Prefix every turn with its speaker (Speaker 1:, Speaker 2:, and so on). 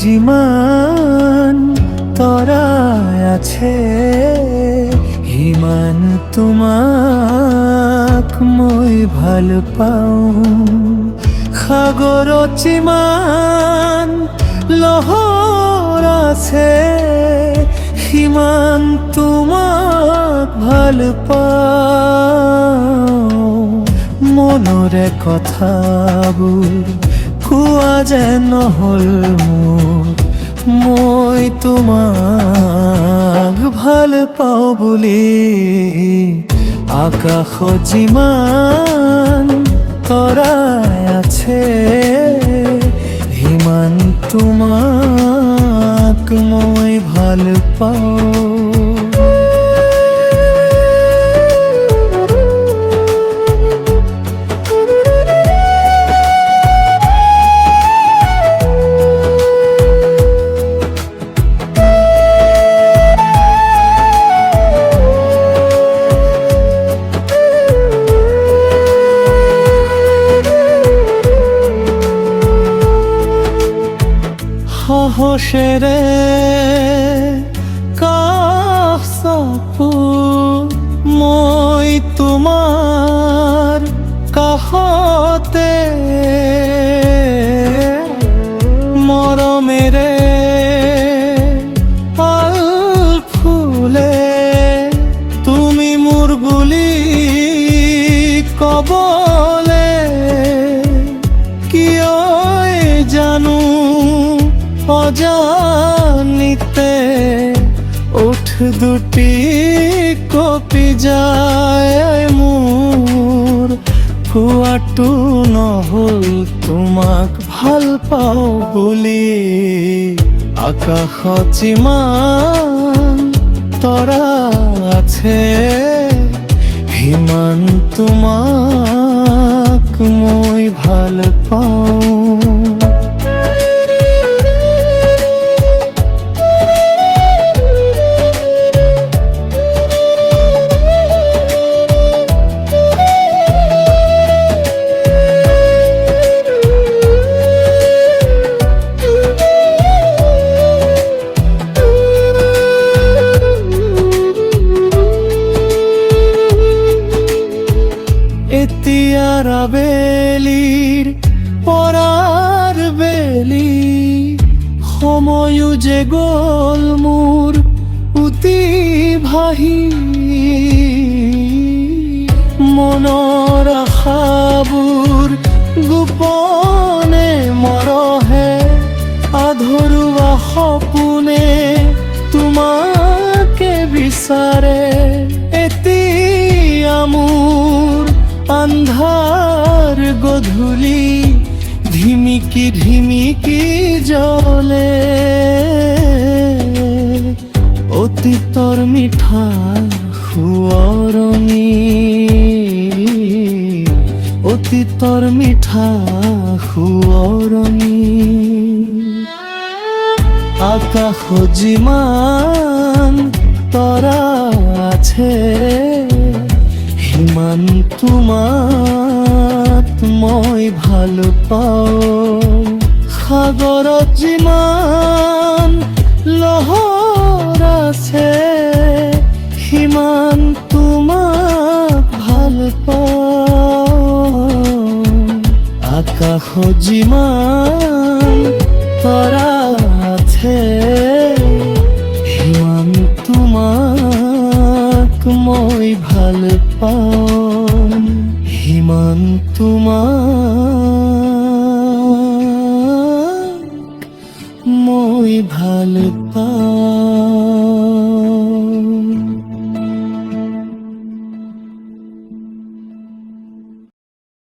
Speaker 1: যিমান তৰা আছে সিমান তোমাক মই ভাল পাওঁ। সাগৰত যিমান লহৰ আছে সিমান তোমাক ভাল পাওঁ। মনৰে কথাবোৰ কোৱা যেন নহ'ল মোৰ, মই তোমাক ভাল পাওঁ বুলি। আকাশত যিমান তৰা আছে সিমান তোমাক মই ভাল পাওঁ। সাহসেৰে কাষ চাপো মই তোমাৰ কাষতে, মৰমেৰে পাল ফুলে তুমি মোৰ বুলি ক'বলে। কিয় জানো অজানিতে ওঠ দুটি কঁপি যায় মোৰ। কোৱাটো নহ'ল তোমাক ভাল পাওঁ বুলি। আকাশত যিমান তৰা আছে সিমান তোমাক মই ভাল পাওঁ। এতিয়াৰ আবেলিৰ পৰাৰ বেলি সময়ো যে গ'ল মোৰ উতি ভাহি। মনৰ আশাবোৰ গোপনে মৰহে আধৰুৱা সপোনে তোমাকে বিচাৰে। এতিয়া মোৰ আন্ধাৰ গধূলি ধিমিকি ধিমিকি জ্বলে। অতীতৰ মিঠা সোঁৱৰণি, অতীতৰ মিঠা সোঁৱৰণি। আকাশত যিমান তৰা আছে সিমান তোমাক মই ভাল পাওঁ। সাগৰত যিমান লহৰ আছে সিমান তোমাক ভাল পাওঁ। আকাশত যিমান তৰা আছে সিমান তোমাক মই ভাল পাওঁ। সিমান তোমাক মই ভাল পাওঁ।